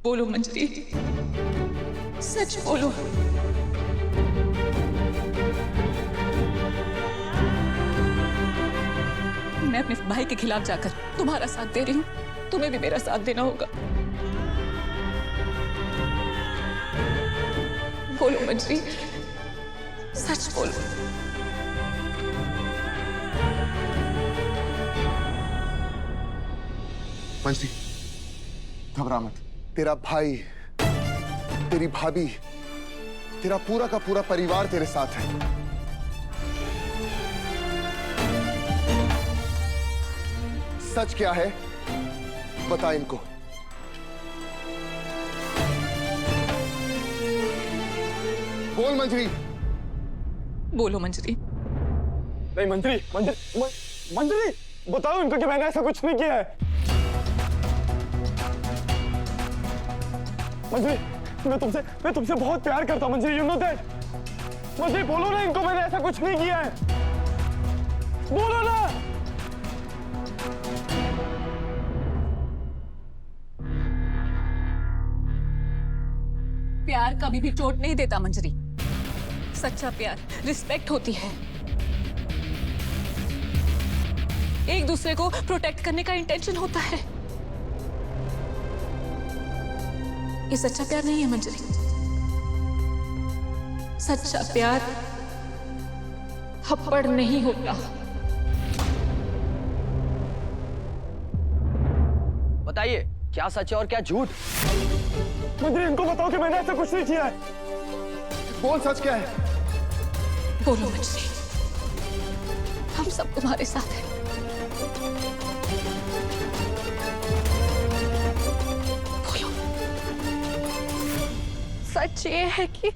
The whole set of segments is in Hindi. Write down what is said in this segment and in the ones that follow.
बोलो मंजरी, सच बोलो। मैं अपने भाई के खिलाफ जाकर तुम्हारा साथ दे रही हूँ, तुम्हें भी मेरा साथ देना होगा। बोलो मंजरी, सच बोलो। मंजरी, घबरा मत। तेरा भाई, तेरी भाभी, तेरा पूरा का पूरा परिवार तेरे साथ है। सच क्या है बता इनको। बोल मंजरी। बोलो मंजरी। नहीं मंजरी, मंजरी बताओ इनको कि मैंने ऐसा कुछ नहीं किया है। मंजरी, मैं तुमसे बहुत प्यार करता हूँ मंजरी, यू नो दैट। मंजरी बोलो ना इनको मैंने ऐसा कुछ नहीं किया है, बोलो ना। प्यार कभी भी चोट नहीं देता मंजरी। सच्चा प्यार रिस्पेक्ट होती है, एक दूसरे को प्रोटेक्ट करने का इंटेंशन होता है। ये सच्चा प्यार नहीं है मंजरी। सच्चा प्यार थप्पड़ नहीं होता। बताइए क्या सच है और क्या झूठ। मंजरी इनको बताओ कि मैंने ऐसा कुछ नहीं किया है। बोल सच क्या है। बोलो मंजरी, हम सब तुम्हारे साथ हैं। बोलो। सच ये है कि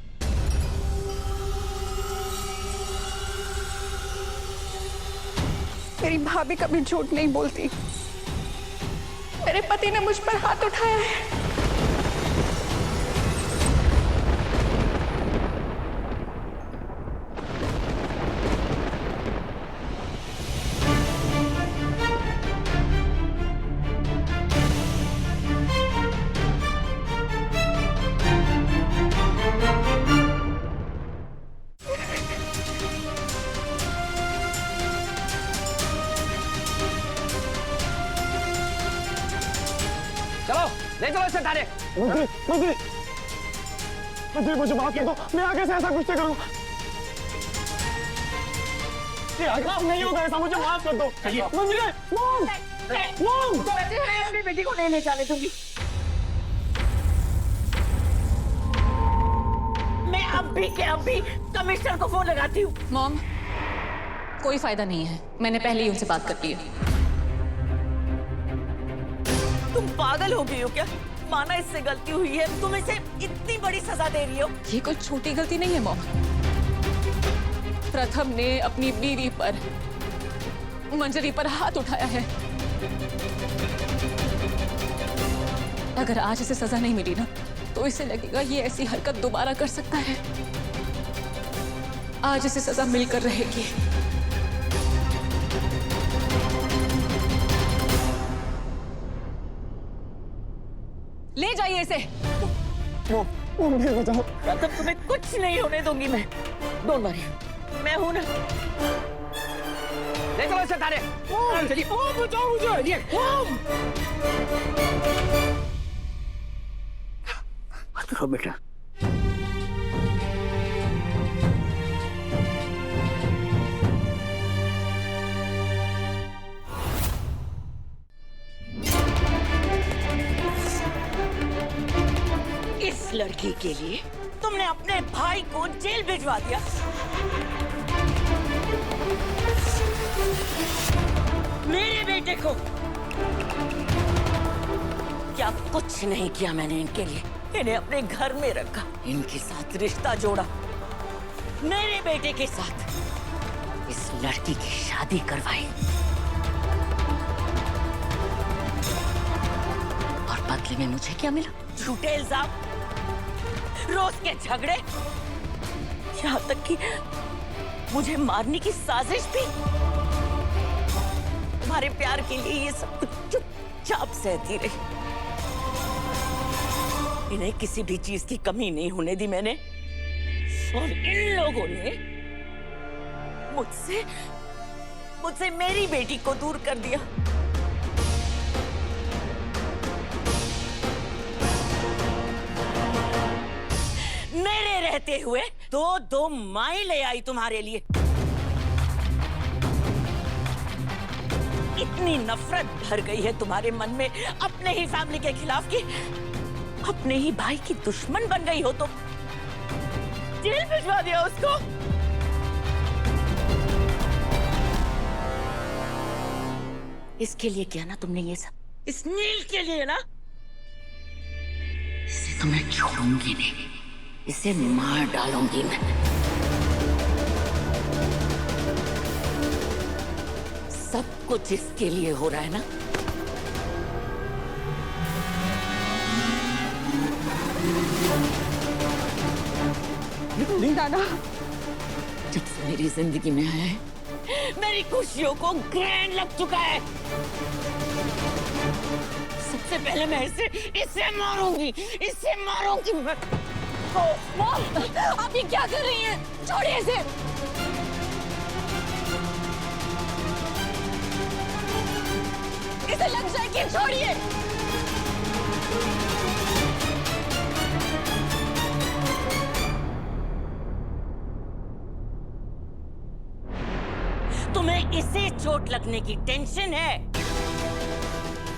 मेरी भाभी कभी झूठ नहीं बोलती। मेरे पति ने मुझ पर हाथ उठाया है। चलो ले चलो इसे थाने। मंजरी, मंजरी, मंजरी मुझे माफ कर दो, मैं आगे से ऐसा कुछ नहीं करूंगा। ये आगे नहीं होगा ऐसा, मुझे माफ कर दो। मंजरी, मॉम, मॉम, मैं अपनी बेटी को नहीं ले जाने दूंगी। मैं अब भी कमिश्नर को फोन लगाती हूँ। मॉम, कोई फायदा नहीं है, मैंने पहले ही उनसे बात कर ली है। तुम पागल हो गई हो क्या? माना इससे गलती हुई है, तुम इसे इतनी बड़ी सजा दे रही हो। ये कोई छोटी गलती नहीं है मॉम। प्रथम ने अपनी बीवी पर, मंजरी पर हाथ उठाया है। अगर आज इसे सजा नहीं मिली ना, तो इसे लगेगा ये ऐसी हरकत दोबारा कर सकता है। आज इसे सजा मिलकर रहेगी। ले जाइए इसे। मॉम मुझे बचाओ। प्रथम तुम्हें कुछ नहीं होने दूंगी मैं। डोंट वरी, मैं हूं ना। ले चलो इसे थाने। चलिए, बचाओ मुझे। मत रो बेटा। इस लड़की के लिए तुमने अपने भाई को जेल भिजवा दिया। मेरे बेटे को क्या कुछ नहीं किया मैंने इनके लिए। इन्हें अपने घर में रखा, इनके साथ रिश्ता जोड़ा, मेरे बेटे के साथ इस लड़की की शादी करवाई और बदले में मुझे क्या मिला? झूठे इल्जाम, रोज के झगड़े, यहाँ तक कि मुझे मारने की साजिश भी। तुम्हारे प्यार के लिए ये सब कुछ चुपचाप सहती रही। इन्हें किसी भी चीज की कमी नहीं होने दी मैंने। और इन लोगों ने मुझसे मेरी बेटी को दूर कर दिया। मेरे रहते हुए दो माई ले आई तुम्हारे लिए। इतनी नफरत भर गई है तुम्हारे मन में अपने ही फैमिली के खिलाफ कि अपने ही भाई की दुश्मन बन गई हो तुम। जेल भिजवा दिया उसको। इसके लिए किया ना तुमने ये सब, इस नील के लिए ना। इसे तो मैं छोड़ूंगी नहीं, इसे मार डालूंगी मैं। सब कुछ इसके लिए हो रहा है ना। दादा, जब से मेरी जिंदगी में आया है, मेरी खुशियों को ग्रैंड लग चुका है। सबसे पहले मैं इसे मारूंगी मैं। मॉम, आप ये क्या कर रही हैं? छोड़िए इसे। इसे लग जाएगी, छोड़िए। तुम्हें इसे चोट लगने की टेंशन है,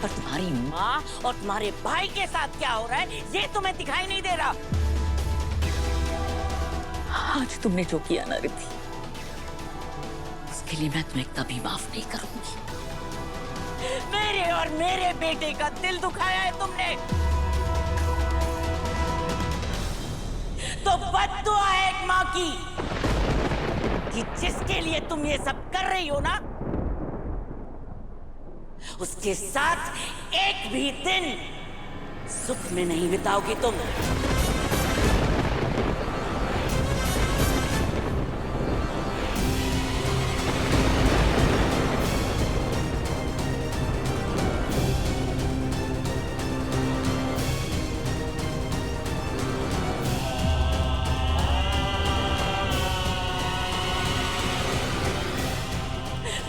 पर तुम्हारी माँ और तुम्हारे भाई के साथ क्या हो रहा है ये तुम्हें दिखाई नहीं दे रहा। आज तुमने जो किया ना रिद्धि, उसके लिए मैं तुम्हें कभी माफ नहीं करूंगी। मेरे और मेरे बेटे का दिल दुखाया है तुमने, तो बद्दुआ है एक माँ की कि जिसके लिए तुम ये सब कर रही हो ना, उसके साथ एक भी दिन सुख में नहीं बिताओगी तुम।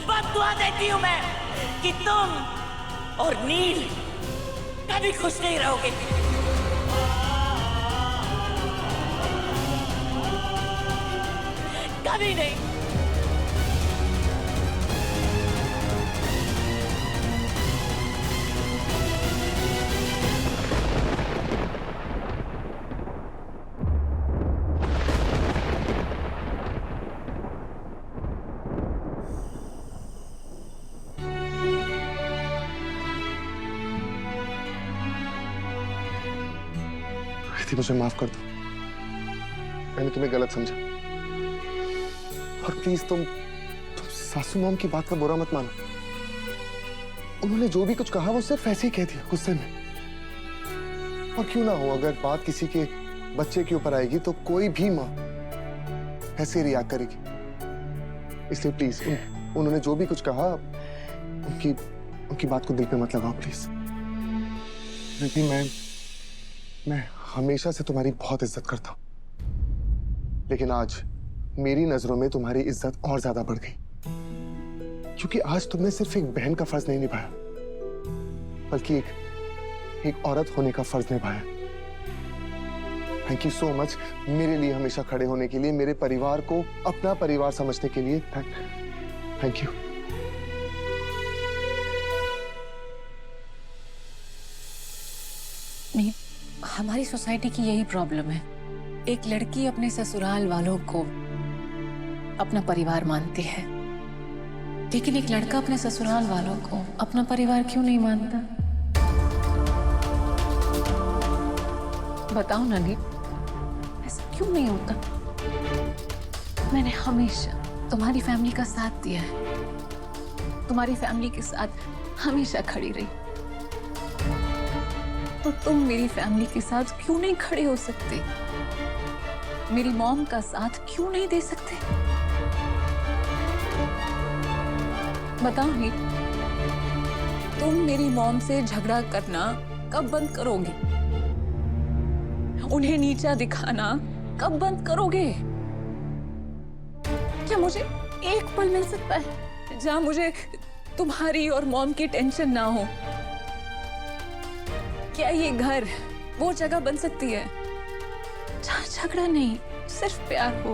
बद्दुआ देती हूं मैं कि तुम और नील कभी खुश नहीं रहोगे। कभी नहीं। मुझे माफ कर दो, मैंने तुम्हें गलत समझा। और प्लीज तुम सासू मॉम की बात का बुरा मत मानो। उन्होंने जो भी कुछ कहा वो सिर्फ ऐसे ही कह दिया गुस्से में। और क्यों ना हो, अगर बात किसी के बच्चे के ऊपर आएगी तो कोई भी माँ ऐसे रिएक्ट करेगी। इसलिए प्लीज उन्होंने जो भी कुछ कहा उनकी बात को दिल पे मत लगाओ प्लीज। मैं हमेशा से तुम्हारी बहुत इज्जत करता हूं, लेकिन आज मेरी नजरों में तुम्हारी इज्जत और ज्यादा बढ़ गई, क्योंकि आज तुमने सिर्फ एक बहन का फर्ज नहीं निभाया, बल्कि एक औरत होने का फर्ज निभाया। थैंक यू सो मच मेरे लिए हमेशा खड़े होने के लिए, मेरे परिवार को अपना परिवार समझने के लिए। Thank you. नहीं, हमारी सोसाइटी की यही प्रॉब्लम है। एक लड़की अपने ससुराल वालों को अपना परिवार मानती है, लेकिन एक लड़का अपने ससुराल वालों को अपना परिवार क्यों नहीं मानता? बताओ ना नील, ऐसा क्यों नहीं होता? मैंने हमेशा तुम्हारी फैमिली का साथ दिया है, तुम्हारी फैमिली के साथ हमेशा खड़ी रही, तो तुम मेरी फैमिली के साथ क्यों नहीं खड़े हो सकते? मेरी मॉम का साथ क्यों नहीं दे सकते? बताओ नील, तुम मेरी मॉम से झगड़ा करना कब बंद करोगे? उन्हें नीचा दिखाना कब बंद करोगे? क्या मुझे एक पल मिल सकता है जहां मुझे तुम्हारी और मॉम की टेंशन ना हो? क्या ये घर वो जगह बन सकती है जहां झगड़ा नहीं, सिर्फ प्यार हो?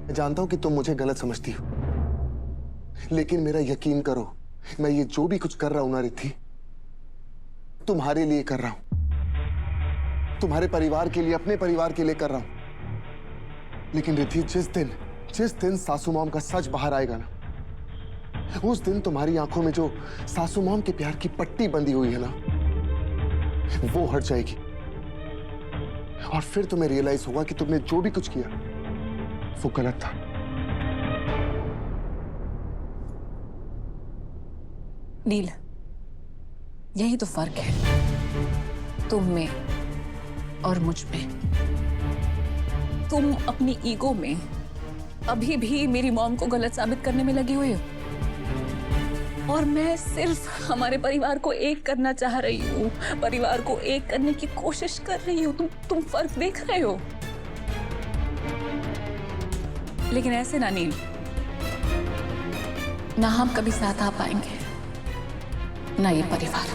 मैं जानता हूं कि तुम मुझे गलत समझती हो, लेकिन मेरा यकीन करो, मैं ये जो भी कुछ कर रहा हूं ना रिद्धि, तुम्हारे लिए कर रहा हूं, तुम्हारे परिवार के लिए, अपने परिवार के लिए कर रहा हूं। लेकिन रिद्धि, जिस दिन सासू मॉम का सच बाहर आएगा ना, उस दिन तुम्हारी आंखों में जो सासू मॉम के प्यार की पट्टी बंधी हुई है ना, वो हट जाएगी। और फिर तुम्हें रियलाइज होगा कि तुमने जो भी कुछ किया वो गलत था। नील, यही तो फर्क है तुम में और मुझ में। तुम अपनी ईगो में अभी भी मेरी मॉम को गलत साबित करने में लगी हुई हो, और मैं सिर्फ हमारे परिवार को एक करना चाह रही हूँ, परिवार को एक करने की कोशिश कर रही हूँ। तुम फर्क देख रहे हो? लेकिन ऐसे ना नील, ना हम कभी साथ आ पाएंगे, ना ये परिवार।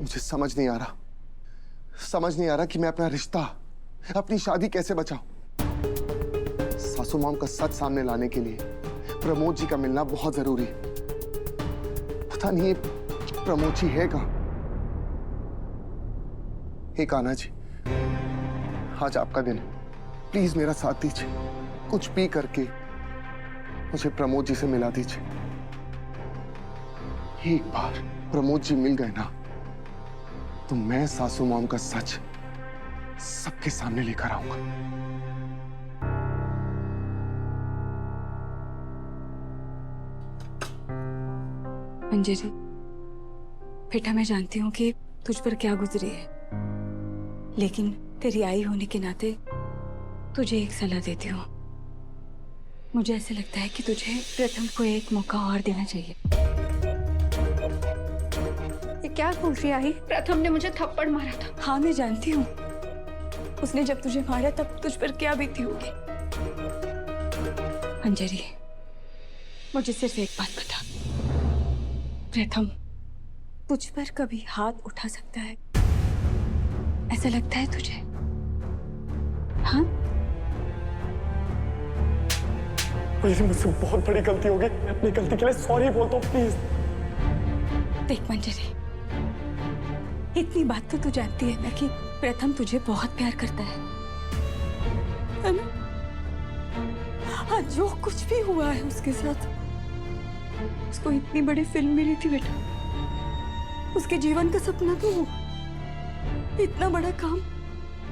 मुझे समझ नहीं आ रहा कि मैं अपना रिश्ता, अपनी शादी कैसे बचाऊं। सासू मॉम का सच सामने लाने के लिए प्रमोद जी का मिलना बहुत जरूरी है। पता नहीं ये प्रमोद जी है कहां? हे कान्हा जी, आज आपका दिन है, प्लीज मेरा साथ दीजिए, कुछ भी करके मुझे प्रमोद जी से मिला दीजिए। एक बार प्रमोद जी मिल गए ना, तो मैं सासू मॉम का सच सबके सामने लेकर आऊंगा। अंजलि, बेटा मैं जानती हूँ कि तुझ पर क्या गुजरी है, लेकिन तेरी आई होने के नाते तुझे एक सलाह देती हूँ। मुझे ऐसा लगता है कि तुझे प्रथम को एक मौका और देना चाहिए। ये क्या बोल रही आई? प्रथम ने मुझे थप्पड़ मारा था। हाँ मैं जानती हूँ, उसने जब तुझे मारा तब तुझ पर क्या बीती होगी। अंजलि, मुझे सिर्फ एक बात बता, प्रथम तुझ पर कभी हाथ उठा सकता है, ऐसा लगता है तुझे? हाँ? मुझे मुझसे बहुत बड़ी गलती हो गई, मैं अपनी गलती के लिए सॉरी बोलता हूँ, प्लीज। देख मंजरी, इतनी बात तो तू जानती है ना कि प्रथम तुझे बहुत प्यार करता है ना? हाँ, जो कुछ भी हुआ है उसके साथ, उसको इतनी बड़ी फिल्म मिली थी बेटा, उसके जीवन का सपना तो वो, इतना बड़ा काम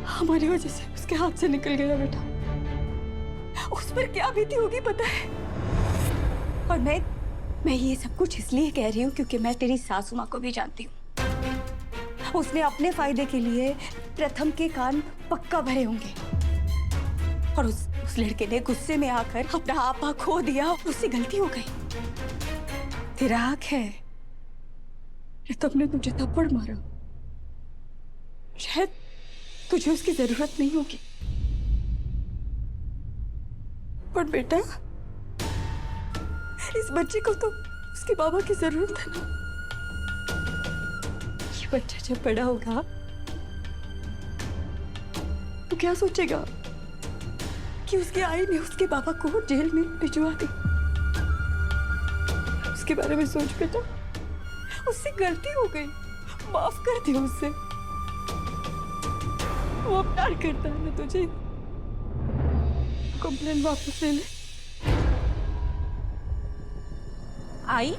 हमारी वजह से उसके हाथ से निकल गया बेटा। उस पर क्या बीती होगी पता है? और मैं ये सब कुछ इसलिए कह रही हूँ क्योंकि मैं तेरी सासू माँ को भी जानती हूँ। उसने अपने फायदे के लिए प्रथम के कान पक्का भरे होंगे, और उस लड़के ने गुस्से में आकर अपना आपा खो दिया, उससे गलती हो गई। तेरा हक है, प्रथम ने तुझे थप्पड़ मारा, शायद तुझे उसकी जरूरत नहीं होगी, पर बेटा इस बच्चे को तो उसके बाबा की जरूरत है ना। ये बच्चा जब बड़ा होगा तो क्या सोचेगा कि उसकी आई ने उसके बाबा को जेल में भिजवा दी। उसके बारे में सोच बेटा, उससे गलती हो गई, माफ कर दिया उससे। वो प्यार करता है ना तुझे। कंप्लेन वापस ले ले। आई,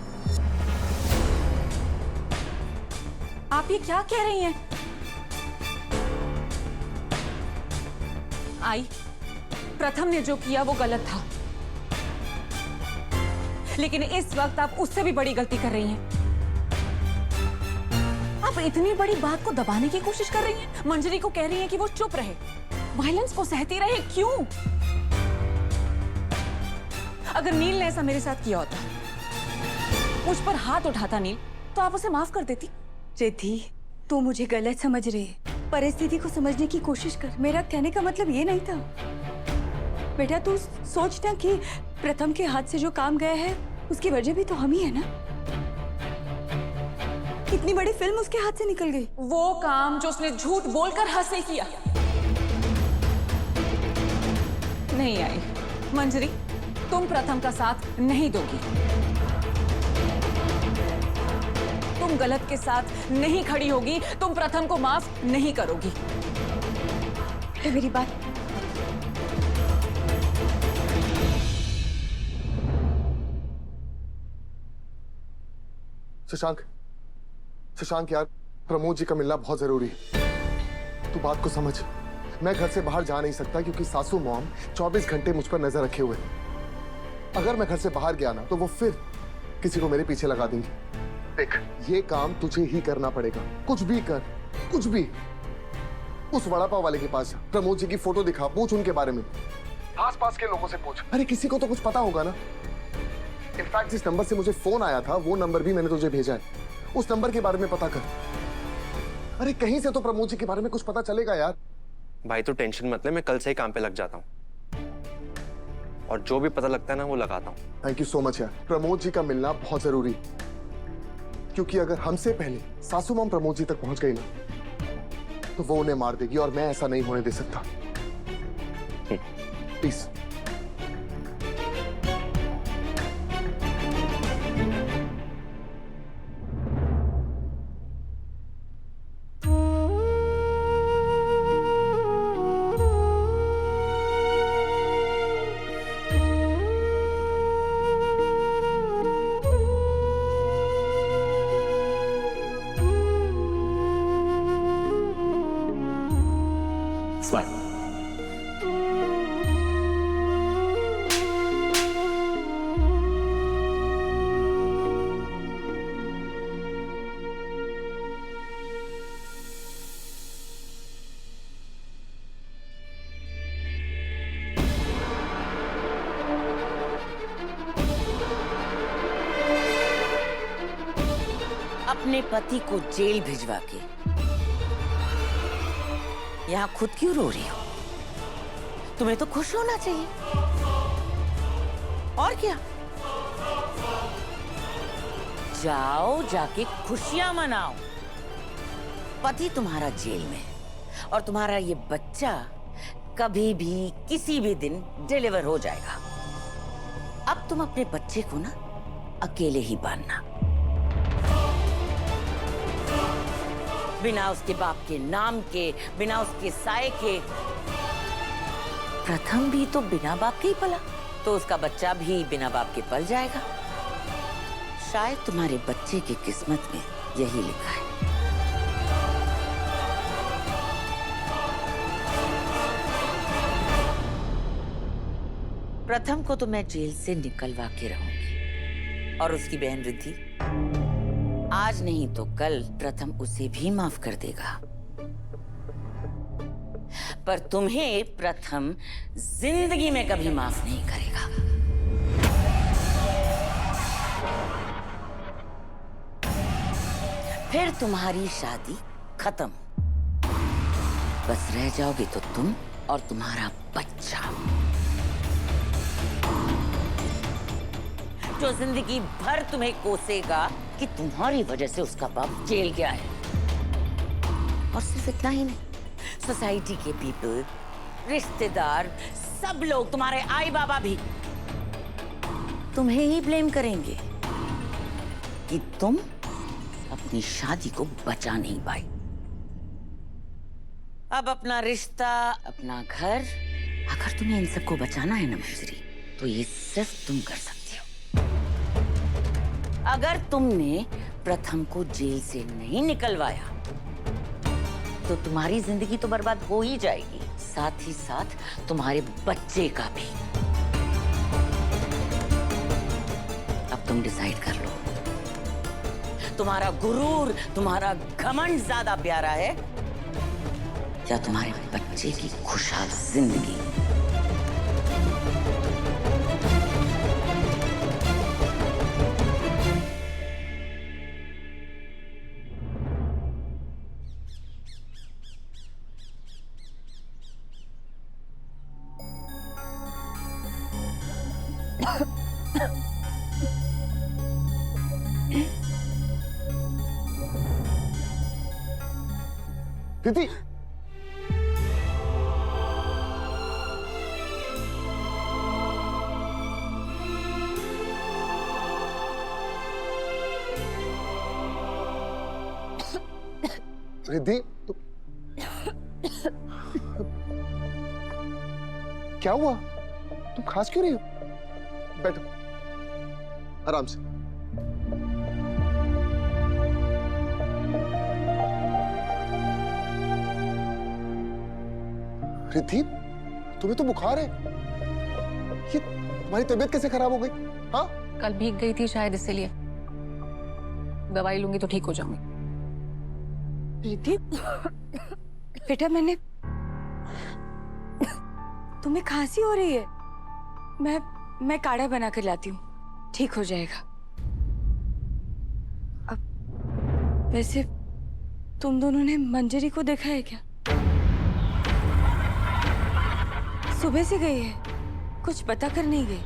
आप ये क्या कह रही हैं? आई, प्रथम ने जो किया वो गलत था, लेकिन इस वक्त आप उससे भी बड़ी गलती कर रही हैं। आप इतनी बड़ी बात को दबाने की कोशिश कर रही हैं। मंजरी को कह रही हैं कि वो चुप रहे, वायलेंस को सहती रहे। क्यों? अगर नील ने ऐसा मेरे साथ किया होता, मुझ पर हाथ उठाता नील, तो आप उसे माफ कर देती। रिद्धि, तू मुझे गलत समझ रही है। परिस्थिति को समझने की कोशिश कर। मेरा कहने का मतलब ये नहीं था। बेटा तू सोचना कि प्रथम के हाथ से जो काम गया है उसकी वजह भी तो हम ही है ना। कितनी बड़ी फिल्म उसके हाथ से निकल गई। वो काम जो उसने झूठ बोलकर हासिल किया। नहीं आई मंजरी, तुम प्रथम का साथ नहीं दोगी। तुम गलत के साथ नहीं खड़ी होगी, तुम प्रथम को माफ नहीं करोगी। मेरी बात शशांक यार, प्रमोद जी का मिलना बहुत जरूरी है। तू बात को समझ। मैं घर से बाहर जा नहीं सकता क्योंकि सासू मॉम 24 घंटे मुझ पर नजर रखे हुए। अगर मैं घर से बाहर गया ना तो वो फिर किसी को मेरे पीछे लगा देंगी। देख, ये काम तुझे ही करना पड़ेगा। कुछ भी कर, कुछ भी। उस वड़ा पाव वाले के पास जा, प्रमोद जी की फोटो दिखा, पूछ उनके बारे में। आस पास के लोगों से पूछ। अरे किसी को तो कुछ पता होगा ना। इनफैक्ट जिस नंबर से मुझे फोन आया था वो नंबर भी मैंने तुझे भेजा है। उस नंबर के बारे में पता कर। अरे कहीं से तो प्रमोद जी के बारे में कुछ पता चलेगा यार। भाई तो टेंशन मत ले, मैं कल से ही काम पे लग जाता हूँ और जो भी पता लगता है ना वो लगाता हूँ। थैंक यू सो मच यार। प्रमोद जी का मिलना बहुत जरूरी, क्योंकि अगर हमसे पहले सासू मॉम प्रमोद जी तक पहुंच गई ना तो वो उन्हें मार देगी और मैं ऐसा नहीं होने दे सकता। प्लीज। अपने पति को जेल भिजवा के यहाँ खुद क्यों रो रही हो? तुम्हें तो खुश होना चाहिए। और क्या, जाओ जाके खुशियां मनाओ। पति तुम्हारा जेल में और तुम्हारा ये बच्चा कभी भी किसी भी दिन डिलीवर हो जाएगा। अब तुम अपने बच्चे को ना अकेले ही पालना, बिना उसके बाप के नाम के, बिना उसके साए के। प्रथम भी तो बिना बाप के ही पला, तो उसका बच्चा भी बिना बाप के पल जाएगा। शायद तुम्हारे बच्चे की किस्मत में यही लिखा है। प्रथम को तो मैं जेल से निकलवा के रहूंगी और उसकी बहन रिद्धि आज नहीं तो कल प्रथम उसे भी माफ कर देगा। पर तुम्हें प्रथम जिंदगी में कभी माफ नहीं करेगा। फिर तुम्हारी शादी खत्म। बस रह जाओगे तो तुम और तुम्हारा बच्चा, जो जिंदगी भर तुम्हें कोसेगा कि तुम्हारी वजह से उसका बाप जेल गया है। और सिर्फ इतना ही नहीं, सोसाइटी के पीपल, रिश्तेदार, सब लोग, तुम्हारे आई बाबा भी तुम्हें ही ब्लेम करेंगे कि तुम अपनी शादी को बचा नहीं पाई। अब अपना रिश्ता, अपना घर, अगर तुम्हें इन सबको बचाना है ना मंजरी, तो ये सिर्फ तुम कर सकती हो। अगर तुमने प्रथम को जेल से नहीं निकलवाया तो तुम्हारी जिंदगी तो बर्बाद हो ही जाएगी, साथ ही साथ तुम्हारे बच्चे का भी। अब तुम डिसाइड कर लो, तुम्हारा गुरूर, तुम्हारा घमंड ज्यादा प्यारा है या तुम्हारे बच्चे की खुशहाल जिंदगी। रिद्धि, रिद्धि, क्या हुआ? तुम खांस क्यों रही हो? बैठो, आराम से। रिद्धि, तुम्हें तो बुखार है। ये तुम्हारी तबीयत कैसे खराब हो गई? हाँ? कल भीग गई थी शायद, इसीलिए। दवाई लूंगी तो ठीक हो जाऊंगी। रिद्धि, बेटा मैंने तुम्हें खांसी हो रही है। मैं काढ़ा बना कर लाती हूँ, ठीक हो जाएगा। अब वैसे तुम दोनों ने मंजरी को देखा है क्या? सुबह से गई है, कुछ पता कर नहीं गई।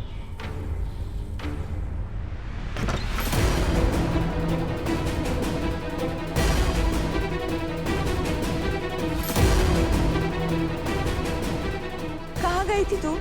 कहाँ गई थी तू?